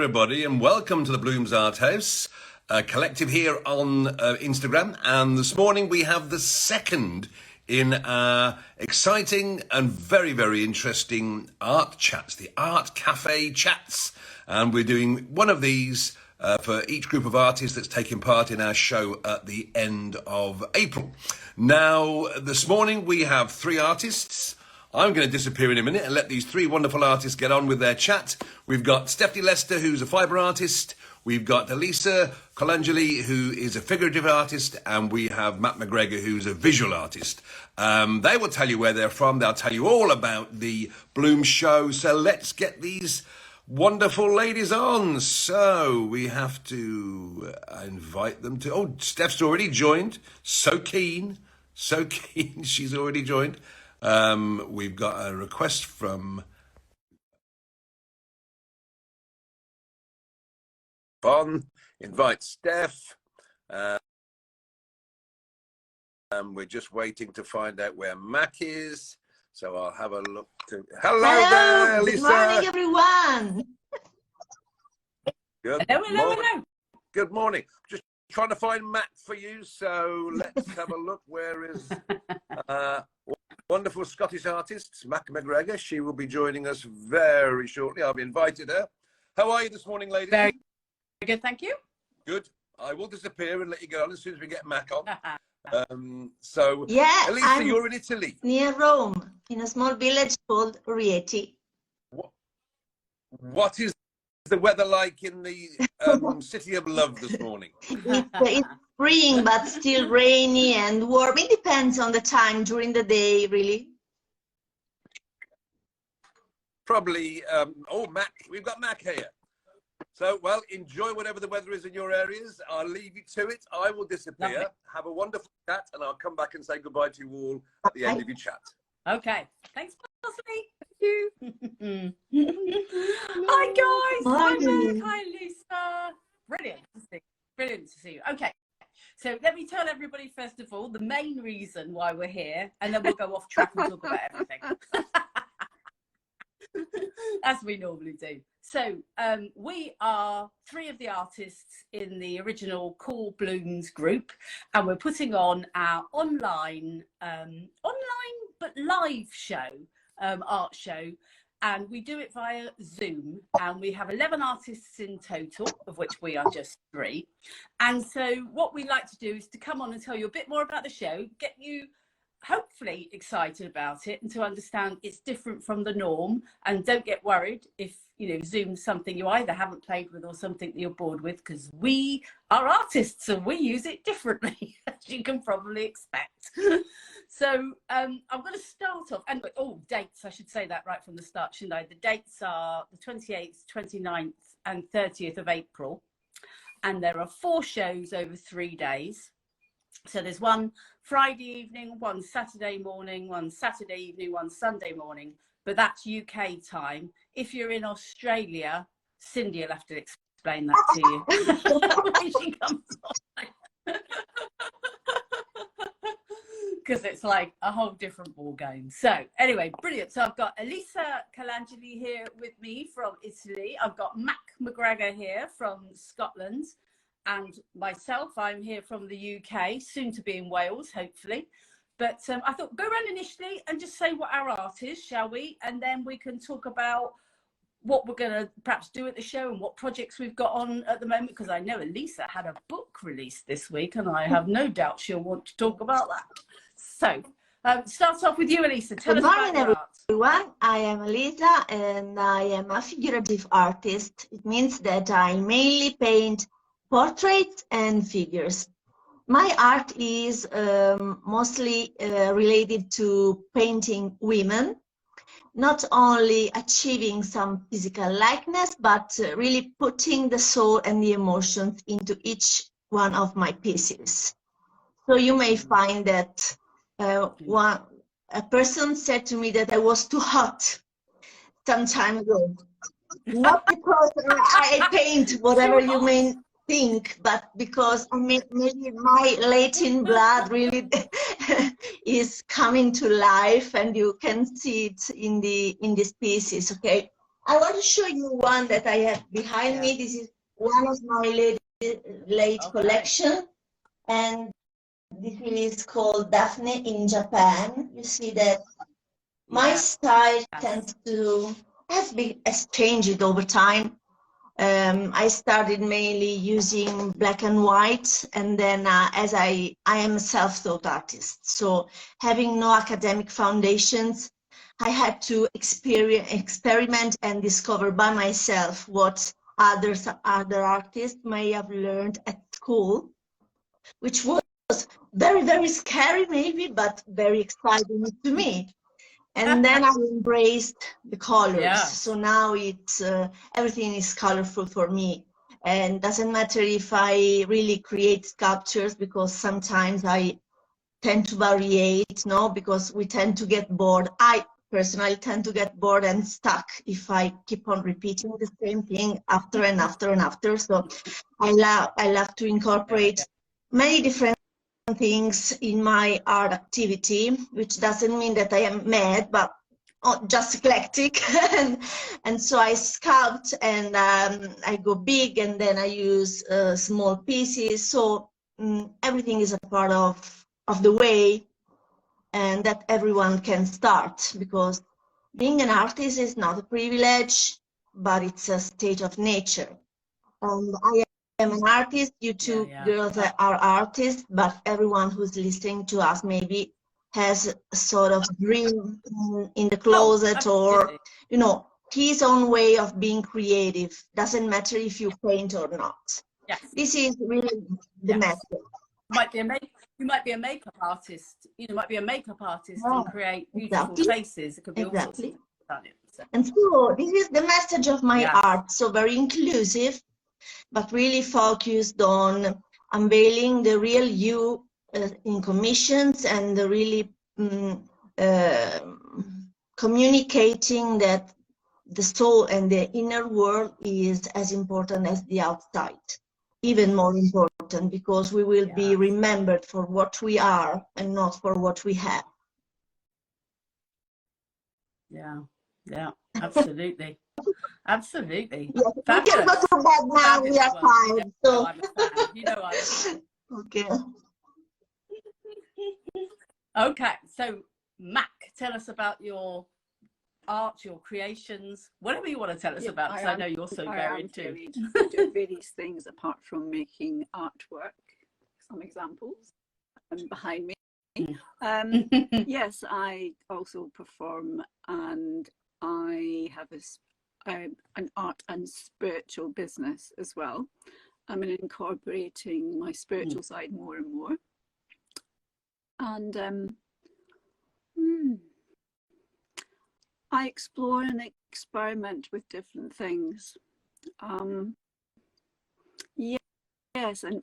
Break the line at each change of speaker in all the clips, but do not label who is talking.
everybody, and welcome to the Bloomz Arthouse Collective here on Instagram. And this morning we have the second in our exciting and very, very interesting art chats, the Art Café chats. And we're doing one of these for each group of artists that's taking part in our show at the end of April. Now, this morning we have three artists. I'm going to disappear in a minute and let these three wonderful artists get on with their chat. We've got Stephanie Lester, who's a fibre artist. We've got Elisa Colangeli, who is a figurative artist. And we have Matt McGregor, who's a visual artist. They will tell you where they're from. They'll tell you all about the Bloomz show. So let's get these wonderful ladies on. So we have to invite them to... Oh, Steph's already joined. So keen. She's already joined. We've got a request from Bon, invite Steph, and we're just waiting to find out where Mac is, so I'll have a look to... Hello there, Lisa.
Good morning, everyone.
Hello. Good morning. Just trying to find Mac for you, so let's have a look. Where is wonderful Scottish artist, Mac McGregor. She will be joining us very shortly. I've invited her. How are you this morning, ladies?
Very good, thank you.
Good. I will disappear and let you go on as soon as we get Mac on.
Yeah,
Elisa, you're in Italy.
Near Rome, in a small village called Rieti.
What is the weather like in the city of love this morning?
It's spring, but still rainy and warm. It depends on the time during the day, really.
Probably. Oh, Mac, we've got Mac here. So, well, enjoy whatever the weather is in your areas. I'll leave you to it. I will disappear.
Lovely.
Have a wonderful chat, and I'll come back and say goodbye to you all at the end of your chat.
Okay. Thanks, Parsley. Thank you. Hi, guys. Hi, Mac. Hi, Lisa. Brilliant to see you. Brilliant to see you. Okay. So let me tell everybody, first of all, the main reason why we're here, and then we'll go off track and talk about everything. As we normally do. So we are three of the artists in the original Cool Bloomz group, and we're putting on our online but live show, art show, and we do it via Zoom, and we have 11 artists in total, of which we are just three. And so what we like to do is to come on and tell you a bit more about the show, get you hopefully excited about it, and to understand it's different from the norm. And don't get worried if, you know, Zoom's something you either haven't played with or something that you're bored with, because we are artists and we use it differently, as you can probably expect. So I'm going to start off, and dates, I should say that right from the start, shouldn't I? The dates are the 28th, 29th and 30th of April, and there are 4 shows over 3 days. So there's one Friday evening, one Saturday morning, one Saturday evening, one Sunday morning, but that's UK time. If you're in Australia, Cindy will have to explain that to you when she comes on. Because it's like a whole different ball game. So anyway, brilliant. So I've got Elisa Colangeli here with me from Italy. I've got Mac McGregor here from Scotland. And myself, I'm here from the UK, soon to be in Wales, hopefully. But I thought, go around initially and just say what our art is, shall we? And then we can talk about what we're going to perhaps do at the show and what projects we've got on at the moment, because I know Elisa had a book released this week, and I have no doubt she'll want to talk about that. So, start off with you, Elisa. Tell us about your art.
Everyone, I am Elisa, and I am a figurative artist. It means that I mainly paint portraits and figures. My art is mostly related to painting women, not only achieving some physical likeness, but really putting the soul and the emotions into each one of my pieces. So you may find that a person said to me that I was too hot some time ago. Not because I paint whatever you may think, but because maybe my Latin blood really is coming to life, and you can see it in these pieces. Okay, I want to show you one that I have behind me. This is one of my late collection, and this is called Daphne in Japan. You see that my style tends to has changed over time. I started mainly using black and white, and then as I am a self-taught artist, so having no academic foundations, I had to experiment and discover by myself what other artists may have learned at school, which was very, very scary maybe, but very exciting to me. And then I embraced the colors. So now it's everything is colorful for me. And doesn't matter if I really create sculptures, because sometimes I tend to variate, no, because we tend to get bored. I personally tend to get bored and stuck if I keep on repeating the same thing after and after and after. So I love to incorporate many different things in my art activity, which doesn't mean that I am mad, but just eclectic. and so I sculpt, and I go big, and then I use small pieces. So everything is a part of the way, and that everyone can start, because being an artist is not a privilege, but it's a state of nature. And I am an artist. You two girls are artists, but everyone who's listening to us maybe has a sort of dream in the closet, or, you know, his own way of being creative. Doesn't matter if you paint or not. This is really the method.
You might be a makeup artist. You might be a makeup artist and create beautiful faces. It could be all sorts of things.
And so this is the message of my art. So very inclusive, but really focused on unveiling the real you in commissions, and the really communicating that the soul and the inner world is as important as the outside, even more important, because we will be remembered for what we are and not for what we have.
Yeah, absolutely. Absolutely.
Yes, we can go to bed now. We are tired. So.
I'm a fan. You know I'm a fan.
Okay.
Okay, so Mac, tell us about your art, your creations, whatever you want to tell us about, because I know you're so varied too.
I do various things apart from making artwork. Some examples behind me. Yes, I also perform, and I have an art and spiritual business as well. I'm incorporating my spiritual side more and more. And I explore and experiment with different things. Yes, and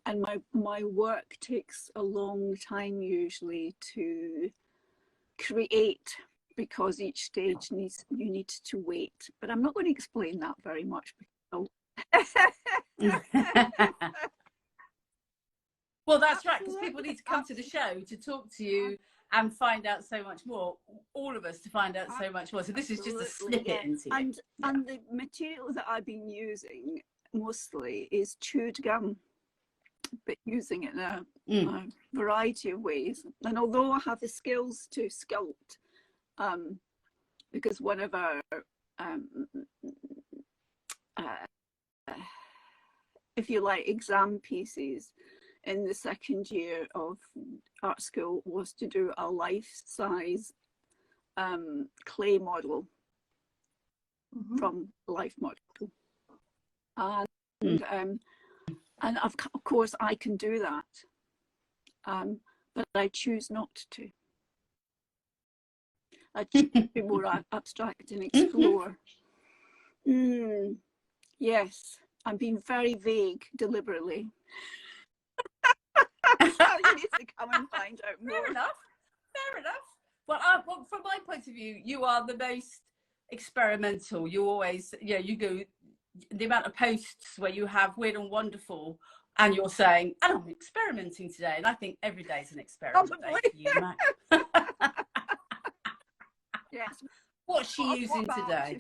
my work takes a long time usually to create, because each stage you need to wait. But I'm not going to explain that very much.
Well, that's right, because people need to come to the show to talk to you and find out so much more. All of us to find out so much more. So this is just a snippet into it.
And the material that I've been using mostly is chewed gum, but using it in a variety of ways. And although I have the skills to sculpt, because one of our if you like, exam pieces in the second year of art school was to do a life-size clay model from life model, and of course I can do that, but I choose not to. I choose to be more abstract and explore. Yes, I'm being very vague deliberately. You need to come and find out more.
Fair enough. Fair enough. Well, from my point of view, you are the most experimental. You always, you go, the amount of posts where you have weird and wonderful, and you're saying, and I'm experimenting today. And I think every day is an experiment day for you, Mac.
Yes.
What's she using today?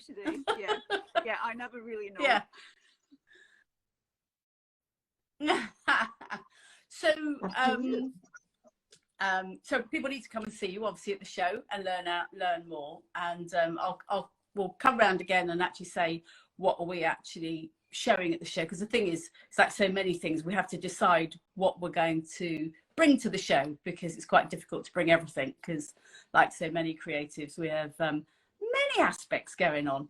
Yeah. Yeah, I never really know.
Yeah. So, so people need to come and see you, obviously, at the show and learn more. And we'll come round again and actually say what are we actually showing at the show, because the thing is, it's like so many things, we have to decide what we're going to bring to the show, because it's quite difficult to bring everything, because like so many creatives, we have many aspects going on.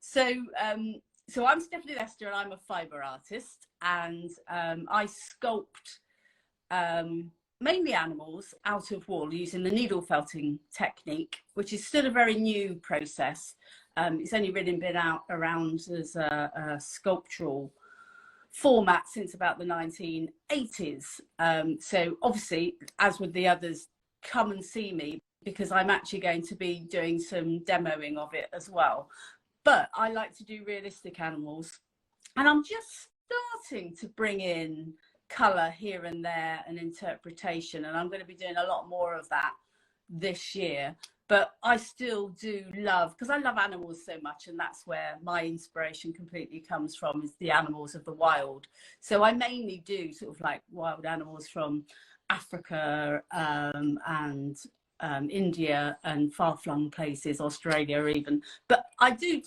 So I'm Stephanie Lester, and I'm a fibre artist, and I sculpt mainly animals out of wool using the needle felting technique, which is still a very new process. It's only really been around as a sculptural format since about the 1980s. So obviously, as with the others, come and see me, because I'm actually going to be doing some demoing of it as well. But I like to do realistic animals, and I'm just starting to bring in colour here and there and interpretation, and I'm going to be doing a lot more of that this year. But I still do love, because I love animals so much, and that's where my inspiration completely comes from, is the animals of the wild. So I mainly do sort of like wild animals from Africa and India and far-flung places, Australia even. But I do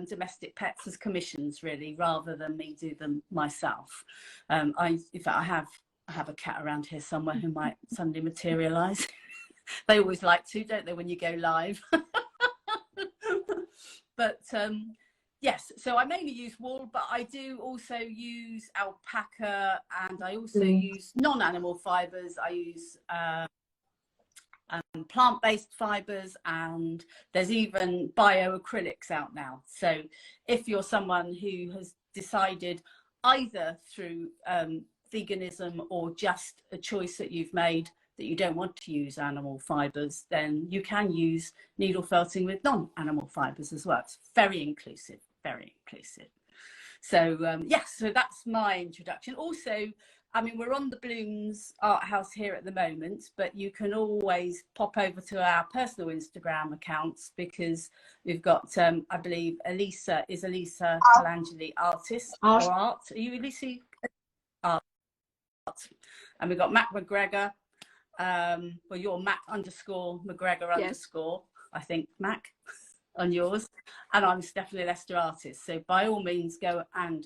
domestic pets as commissions, really, rather than me do them myself. In fact, I have a cat around here somewhere who might suddenly materialise. They always like to, don't they, when you go live? But yes, so I mainly use wool, but I do also use alpaca, and I also use non-animal fibres. I use plant-based fibres, and there's even bioacrylics out now. So if you're someone who has decided, either through veganism or just a choice that you've made, that you don't want to use animal fibres, then you can use needle felting with non-animal fibres as well. It's very inclusive, very inclusive. So yes, so that's my introduction. Also, I mean, we're on the Bloomz Arthouse here at the moment, but you can always pop over to our personal Instagram accounts, because we've got, I believe, Elisa Colangeli Artist, or Art. Are you Elisa? Art. And we've got Matt McGregor. Well, you're Matt _ McGregor _ I think, Mac, on yours. And I'm Stephanie Lester Artist. So by all means, go and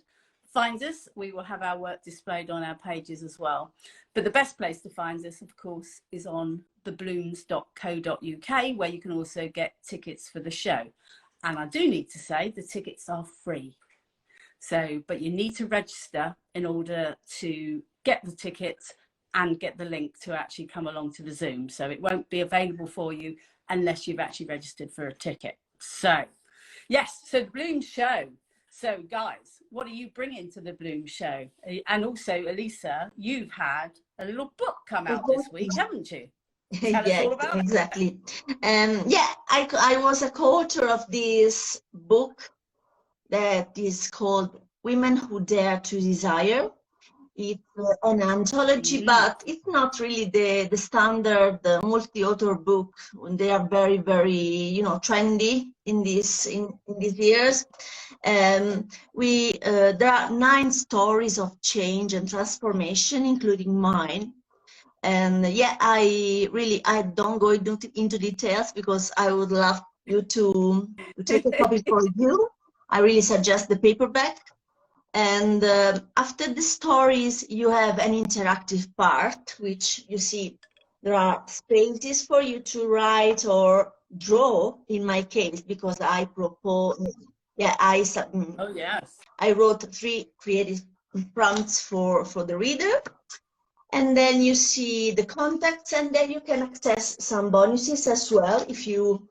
find us. We will have our work displayed on our pages as well. But the best place to find us, of course, is on thebloomz.co.uk, where you can also get tickets for the show. And I do need to say the tickets are free. So, but you need to register in order to get the tickets and get the link to actually come along to the Zoom. So it won't be available for you unless you've actually registered for a ticket. So yes, so the Bloomz show. So guys, what are you bringing to the Bloomz show? And also, Elisa, you've had a little book come out this week, haven't you? Tell us all about
exactly. Yeah, I was a co-author of this book that is called Women Who Dare to Desire. It's an anthology, but it's not really the standard multi-author book. They are very, very, you know, trendy in these years. There are 9 stories of change and transformation, including mine. And yeah, I don't go into details, because I would love you to take a copy for you. I really suggest the paperback. And after the stories, you have an interactive part, which you see there are spaces for you to write or draw, in my case, because I propose, yeah, I wrote 3 creative prompts for the reader. And then you see the contacts, and then you can access some bonuses as well, if you're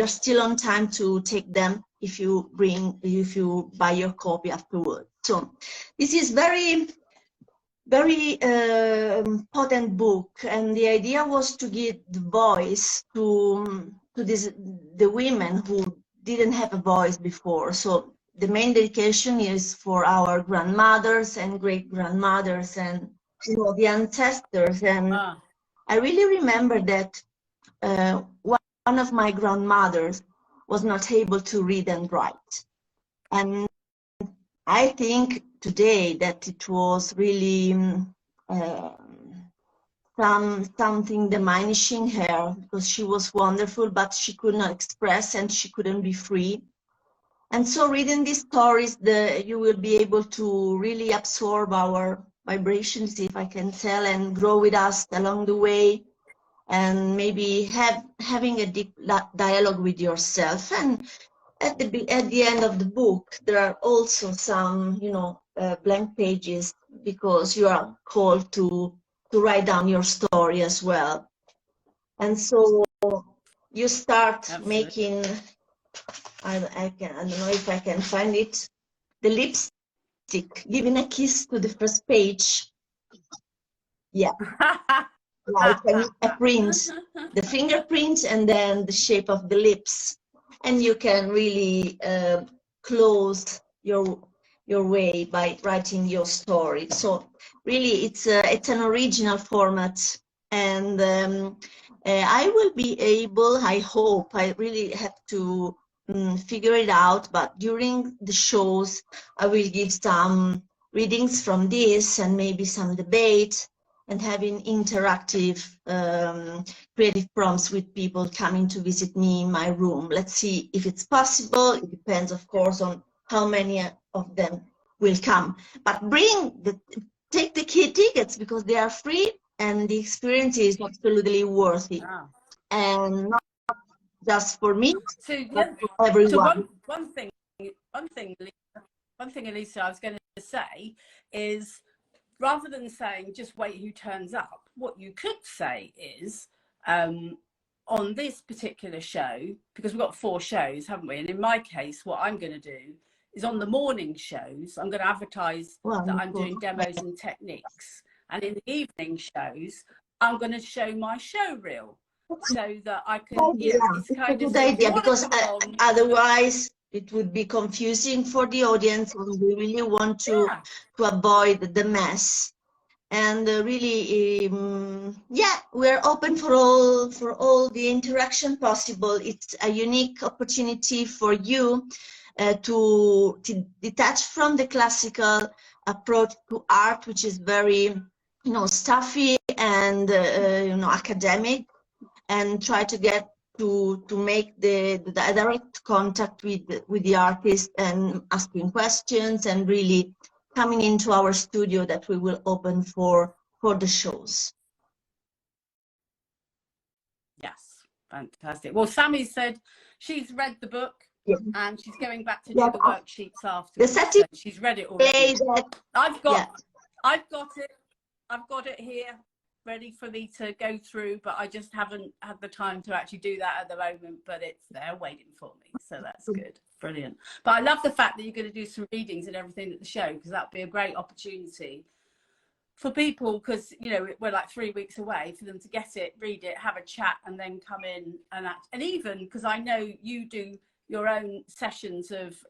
still on time to take them, if you buy your copy afterwards. So this is very, very potent book, and the idea was to give the voice to the women who didn't have a voice before. So the main dedication is for our grandmothers and great-grandmothers, and you know, the ancestors. And I really remember that one of my grandmothers was not able to read and write. And I think today that it was really something diminishing her, because she was wonderful, but she could not express and she couldn't be free. And so reading these stories, you will be able to really absorb our vibrations, if I can tell, and grow with us along the way, and maybe having a deep dialogue with yourself. And at the end of the book, there are also some, blank pages, because you are called to write down your story as well. And so you start
Absolutely.
making, I don't know if I can find it, the lipstick, giving a kiss to the first page. Yeah, like a print, the fingerprint, and then the shape of the lips. And you can really close your way by writing your story. So really, it's an original format, and I will be able, I hope, I really have to figure it out, but during the shows I will give some readings from this and maybe some debate, and having interactive creative prompts with people coming to visit me in my room. Let's see if it's possible. It depends, of course, on how many of them will come. But take the key tickets, because they are free and the experience is absolutely worth it.
Wow.
And not just for me,
So,
but for everyone.
So one thing, Elisa, I was going to say is, rather than saying just wait who turns up, what you could say is, on this particular show, because we've got 4 shows, haven't we? And in my case, what I'm going to do is, on the morning shows, I'm going to advertise that I'm doing demos and techniques. And in the evening shows, I'm going to show my show reel, so that I can, it's kind of,
good idea, because otherwise it would be confusing for the audience, and we really want to avoid the mess. And really, we're open for all the interaction possible. It's a unique opportunity for you to detach from the classical approach to art, which is very, stuffy and academic, and try to get to make the direct contact with the artist, and asking questions, and really coming into our studio that we will open for the shows.
Yes, fantastic. Well, Sammy said she's read the book, and she's going back to do the worksheets afterwards. So she's read it already. I've got it here, ready for me to go through, but I just haven't had the time to actually do that at the moment, but it's there waiting for me, so that's good. Brilliant. But I love the fact that you're going to do some readings and everything at the show, because that'd be a great opportunity for people, because we're like 3 weeks away, for them to get it, read it, have a chat, and then come in and act. And even because I know you do your own sessions of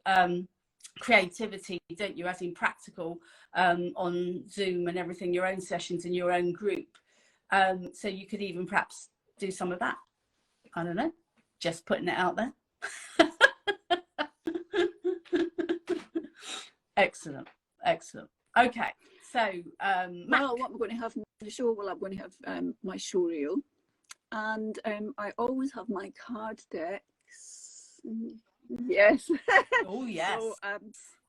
creativity, don't you, as in practical, on Zoom and everything, your own sessions in your own group. So you could even perhaps do some of that. I don't know, just putting it out there. Excellent. Okay, so
well, what we're going to have in the show, I'm going to have my show reel, and I always have my card decks. Yes.
Oh yes.
So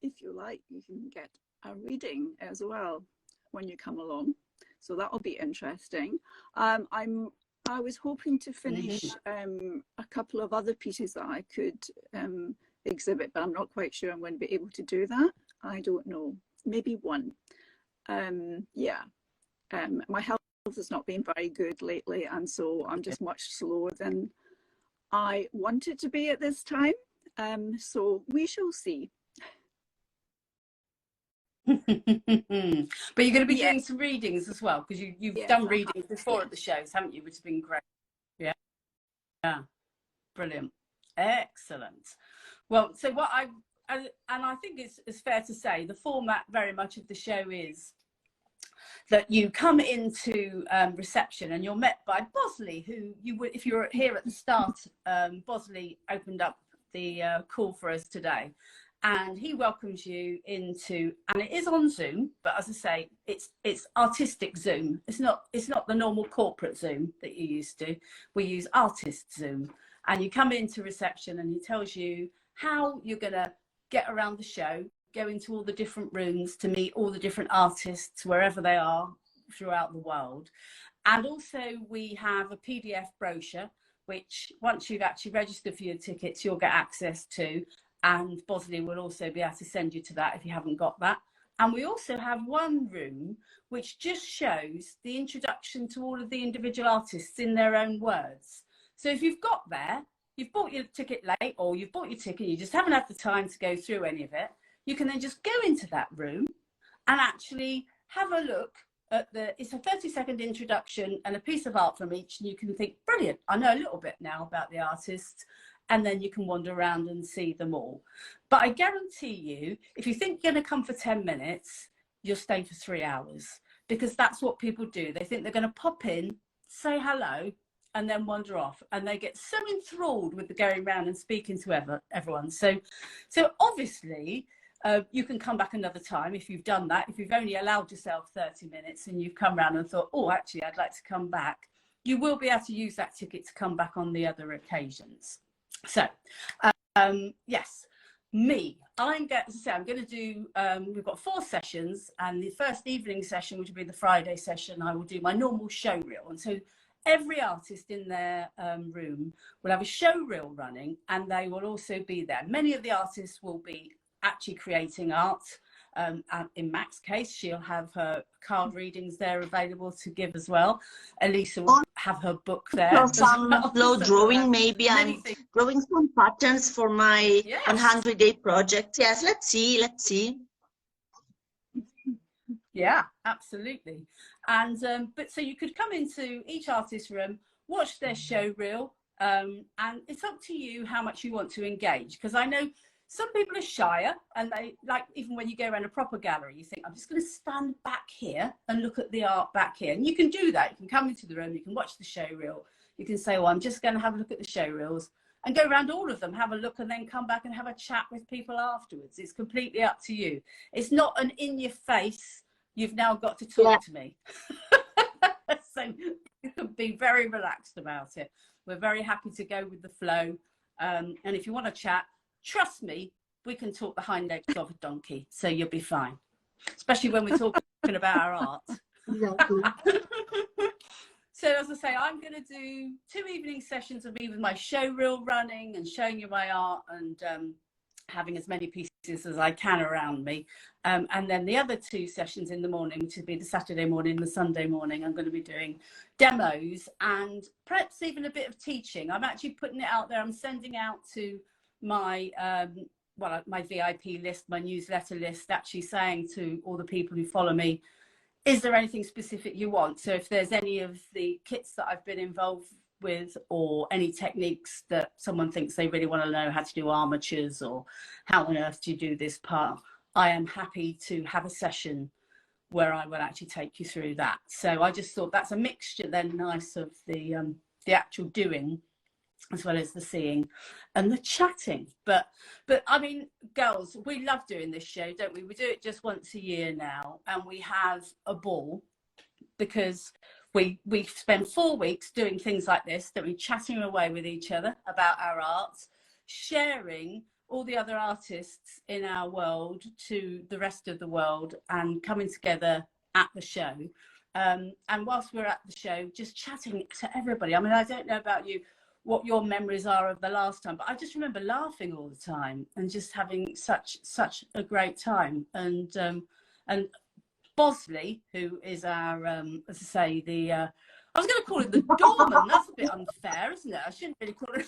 if you like, you can get a reading as well when you come along, so that'll be interesting. I was hoping to finish a couple of other pieces that I could exhibit, but I'm not quite sure I'm going to be able to do that. I don't know, maybe one. My health has not been very good lately, and so I'm just much slower than I want it to be at this time. So we shall see.
But you're going to be doing some readings as well, because you've done readings before at the shows, haven't you, which has been great. Yeah, brilliant, excellent. Well, so what I think it's fair to say the format very much of the show is that you come into reception and you're met by Bosley, who you would, if you were here at the start, Bosley opened up call for us today. And he welcomes you into, and it is on Zoom, but as I say, it's artistic Zoom. It's not the normal corporate Zoom that you used to. We use artist Zoom, and you come into reception and he tells you how you're going to get around the show, go into all the different rooms to meet all the different artists wherever they are throughout the world. And also we have a PDF brochure, which once you've actually registered for your tickets, you'll get access to. And Bosley will also be able to send you to that if you haven't got that. And we also have one room which just shows the introduction to all of the individual artists in their own words. So if you've got there, you've bought your ticket late, or you've bought your ticket, you just haven't had the time to go through any of it, you can then just go into that room and actually have a look at it's a 30-second introduction and a piece of art from each, and you can think, brilliant, I know a little bit now about the artist. And then you can wander around and see them all. But I guarantee you, if you think you're going to come for 10 minutes, you'll stay for 3 hours, because that's what people do. They think they're going to pop in, say hello, and then wander off. And they get so enthralled with the going around and speaking to everyone. So obviously, you can come back another time if you've done that. If you've only allowed yourself 30 minutes and you've come around and thought, oh, actually, I'd like to come back, you will be able to use that ticket to come back on the other occasions. So, yes, I'm going to do, we've got 4 sessions, and the first evening session, which will be the Friday session, I will do my normal show reel. And so every artist in their room will have a show reel running, and they will also be there. Many of the artists will be actually creating art. And in Mac's case, she'll have her card readings there available to give as well. Elisa will have her book there.
So some slow drawing, maybe I'm drawing some patterns for my 100-day project. Yes, let's see.
Yeah, absolutely. And but so you could come into each artist's room, watch their show reel, and it's up to you how much you want to engage, because I know some people are shyer, and they like, even when you go around a proper gallery, you think, I'm just going to stand back here and look at the art back here. And you can do that. You can come into the room, you can watch the show reel. You can say, well, I'm just going to have a look at the show reels, and go around all of them, have a look, and then come back and have a chat with people afterwards. It's completely up to you. It's not an in your face, you've now got to talk to me. So you can be very relaxed about it. We're very happy to go with the flow. And if you want to chat, trust me, we can talk the hind legs of a donkey, so you'll be fine. Especially when we're talking about our art.
Exactly.
So as I say, I'm going to do 2 evening sessions of me with my show reel running and showing you my art, and having as many pieces as I can around me. And then the other 2 sessions in the morning, which would be the Saturday morning and the Sunday morning, I'm going to be doing demos and perhaps even a bit of teaching. I'm actually putting it out there. I'm sending out to my my VIP list, my newsletter list, actually saying to all the people who follow me, is there anything specific you want? So if there's any of the kits that I've been involved with, or any techniques that someone thinks they really want to know how to do armatures, or how on earth do you do this part, I am happy to have a session where I will actually take you through that. So I just thought that's a mixture then nice of the actual doing, as well as the seeing and the chatting. But I mean, girls, we love doing this show, don't we? We do it just once a year now, and we have a ball, because we spend 4 weeks doing things like this, that we're chatting away with each other about our art, sharing all the other artists in our world to the rest of the world, and coming together at the show. And whilst we're at the show, just chatting to everybody. I mean, I don't know about you, what your memories are of the last time, but I just remember laughing all the time and just having such a great time. And Bosley, who is our as I say, the I was going to call it the doorman. That's a bit unfair, isn't it? I shouldn't really call it.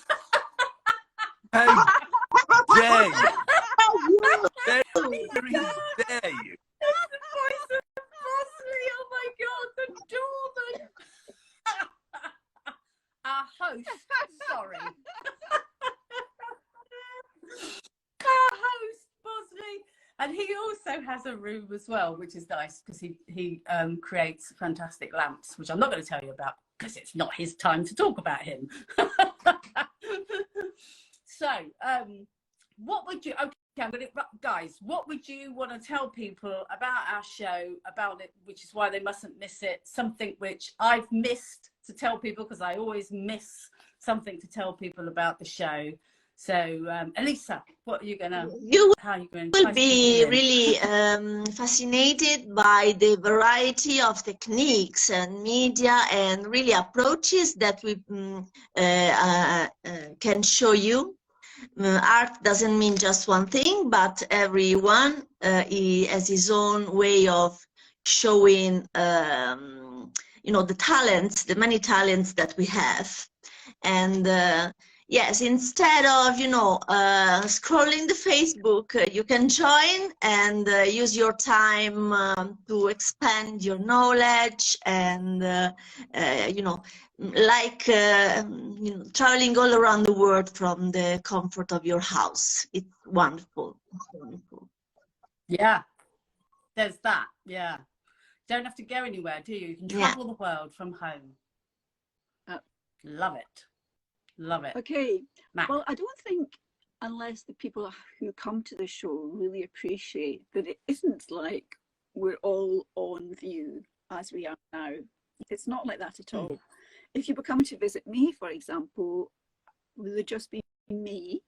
Hey, Jay. Very Jay.
That's the voice of Bosley. Oh my God, the doorman. Our host, sorry. Our host, Bosley. And he also has a room as well, which is nice, because he creates fantastic lamps, which I'm not going to tell you about, because it's not his time to talk about him. So, what would you? Okay, I'm gonna, guys. What would you want to tell people about our show, about it, which is why they mustn't miss it? Something which I've missed to tell people, because I always miss something to tell people about the show. So, Elisa, what are you gonna? How are you going to
will be really fascinated by the variety of techniques and media and really approaches that we can show you. Art doesn't mean just one thing, but everyone has his own way of showing, you know, the talents, the many talents that we have. And yes, instead of, you know, scrolling the Facebook, you can join and use your time to expand your knowledge and, you know, like you know, traveling all around the world from the comfort of your house. It's wonderful. It's wonderful.
Yeah, there's that. Yeah, don't have to go anywhere, do you? You can travel the world from home. Love it. Love it.
Okay.
Matt.
Well, I don't think, unless the people who come to the show really appreciate that it isn't like we're all on view as we are now. It's not like that at all. If you were coming to visit me, for example, it would just be me.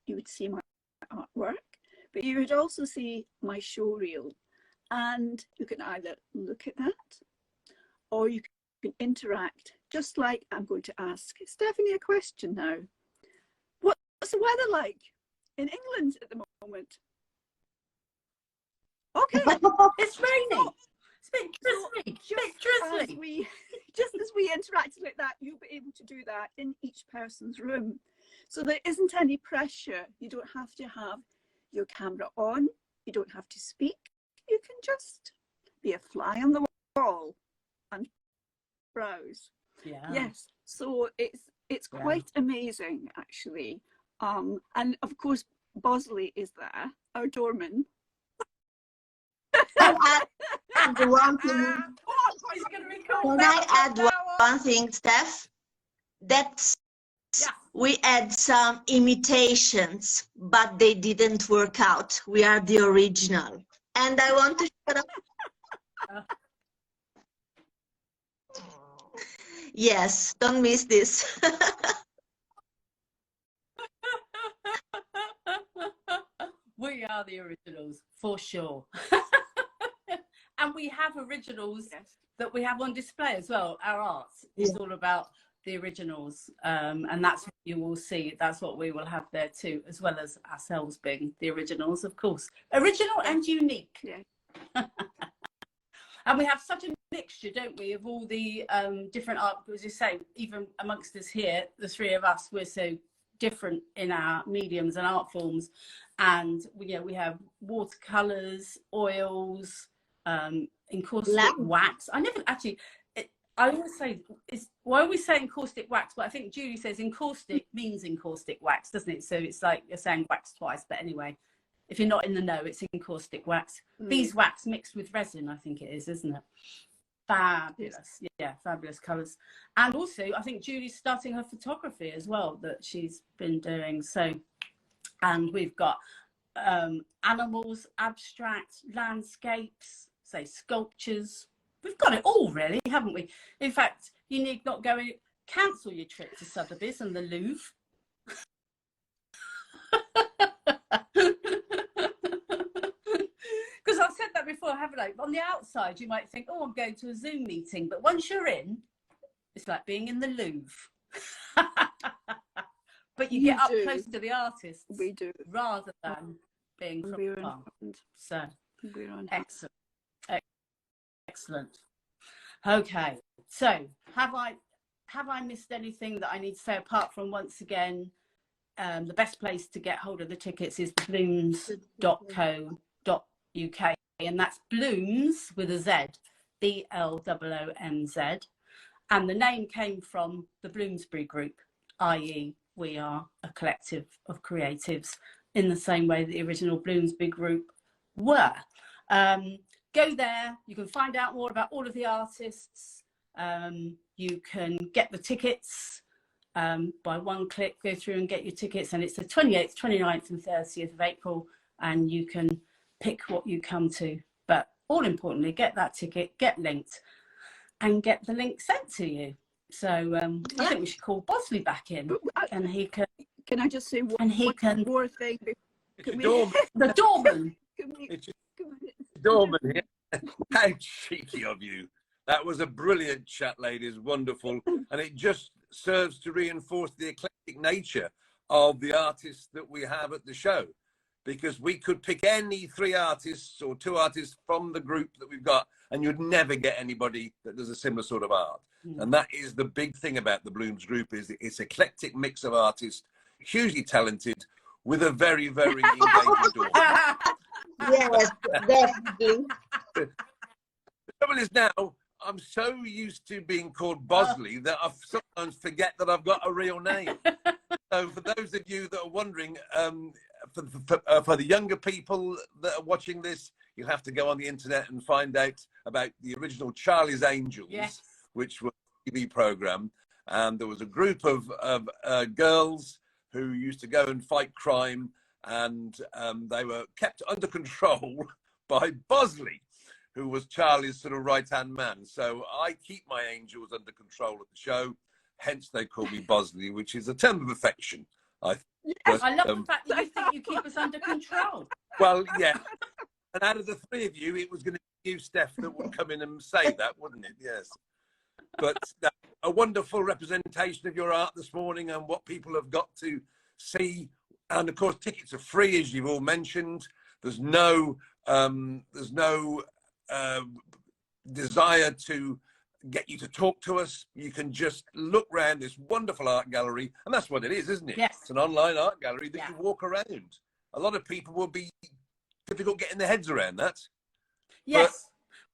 You would see my artwork, but you would also see my show reel. And you can either look at that or you can interact, just like I'm going to ask Stephanie a question now. What's the weather like in England at the moment? Okay.
It's raining. It's a bit drizzly.
Just as we interacted like that, you'll be able to do that in each person's room. So there isn't any pressure. You don't have to have your camera on. You don't have to speak. You can just be a fly on the wall and browse.
Yeah.
Yes. So it's quite amazing, actually. And of course, Bosley is there, our doorman.
Can I add one thing? Can I add one thing, Steph? That's we had some imitations, but they didn't work out. We are the original. And I want to shut up. Yes, don't miss this.
We are the originals, for sure. And we have originals that we have on display as well. Our art is all about the originals. And that's what you will see. That's what we will have there too, as well as ourselves being the originals, of course. Original and unique. Yeah. And we have such a mixture, don't we, of all the different art, as you say, even amongst us here, the three of us, we're so different in our mediums and art forms. And we have watercolors, oils, encaustic wax. I never actually, I always say, why are we saying encaustic wax? But I think Julie says encaustic means encaustic wax, doesn't it? So it's like you're saying wax twice, but anyway, if you're not in the know, it's encaustic wax. Beeswax mixed with resin, I think it is, isn't it? Fabulous. Yeah, fabulous colours. And also, I think Julie's starting her photography as well, that she's been doing. So, and we've got animals, abstract, landscapes, say sculptures. We've got it all, really, haven't we? In fact, you need not go and cancel your trip to Sotheby's and the Louvre. Because I've said that before, haven't I? On the outside, you might think, oh, I'm going to a Zoom meeting. But once you're in, it's like being in the Louvre. But you get up close to the artists. We do. Rather than being from afar. So, excellent. Excellent. Okay. So, have I missed anything that I need to say apart from, once again, the best place to get hold of the tickets is bloomz.co.uk, and that's Bloomz with a Z, BLOOMZ, and the name came from the Bloomsbury Group, i.e. we are a collective of creatives in the same way that the original Bloomsbury Group were. Go there, you can find out more about all of the artists, you can get the tickets, by one click, go through and get your tickets. And it's the 28th, 29th and 30th of April, and you can pick what you come to. But all importantly, get that ticket, get linked, and get the link sent to you. So I think we should call Bosley back in, and he can.
Can I just say one more thing?
The doorman.
Doorman here. How cheeky of you. That was a brilliant chat, ladies. Wonderful. And it just serves to reinforce the eclectic nature of the artists that we have at the show. Because we could pick any 3 artists or 2 artists from the group that we've got, and you'd never get anybody that does a similar sort of art. And that is the big thing about the Bloomz group, is it's eclectic mix of artists, hugely talented, with a very, very engaging door.
Yes, definitely.
The trouble is now, I'm so used to being called Bosley that I sometimes forget that I've got a real name. So for those of you that are wondering, for the younger people that are watching this, you'll have to go on the internet and find out about the original Charlie's Angels, which was a TV program. And there was a group of girls who used to go and fight crime, and they were kept under control by Bosley, who was Charlie's sort of right-hand man. So I keep my angels under control at the show, hence they call me Bosley, which is a term of affection. I
love the fact that you think you keep us under control.
Well, yeah. And out of the 3 of you, it was going to be you, Steph, that would come in and say that, wouldn't it? Yes. But a wonderful representation of your art this morning and what people have got to see. And of course, tickets are free, as you've all mentioned. There's no desire to get you to talk to us. You can just look around this wonderful art gallery, and that's what it is, isn't it?
Yes.
It's an online art gallery that you walk around. A lot of people will be difficult getting their heads around that.
Yes.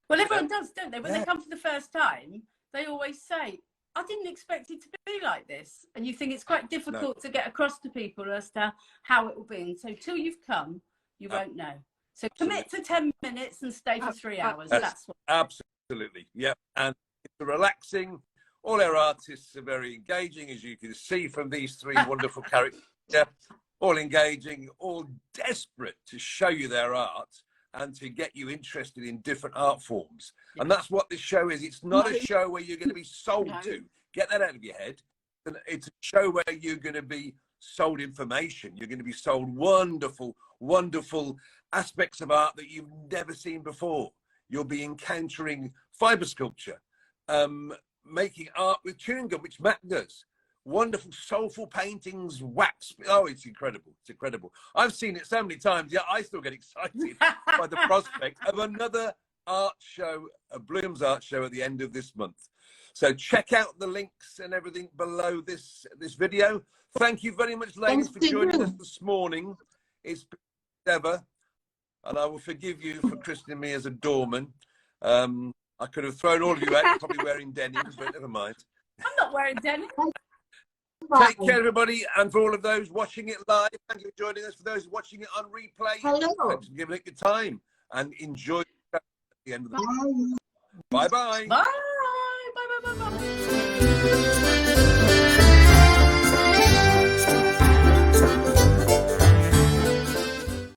Well, everyone does, don't they? When they come for the first time, they always say, I didn't expect it to be like this. And you think it's quite difficult to get across to people as to how it will be. And so till you've come, you won't know. So commit to 10 minutes and stay for 3 hours. That's what.
Absolutely. Yeah. And it's relaxing. All our artists are very engaging, as you can see from these 3 wonderful characters. Yeah. All engaging, all desperate to show you their art and to get you interested in different art forms. And that's what this show is. It's not a show where you're going to be sold to. Get that out of your head. It's a show where you're going to be sold information. You're going to be sold wonderful, wonderful aspects of art that you've never seen before. You'll be encountering fibre sculpture, making art with chewing gum, which Matt does. Wonderful, soulful paintings, wax. Oh, it's incredible. It's incredible. I've seen it so many times. Yeah, I still get excited by the prospect of another art show, a Bloomz art show at the end of this month. So check out the links and everything below this video. Thank you very much, ladies, for joining us this morning. It's been ever, and I will forgive you for christening me as a doorman. I could have thrown all of you out, probably wearing denim, but never mind.
I'm not wearing denim.
Take care, everybody, and for all of those watching it live, thank you for joining us. For those watching it on replay, thanks for giving it your time, and enjoy at the end of the day. Bye-bye.
Bye. Bye. Bye. Bye. Bye.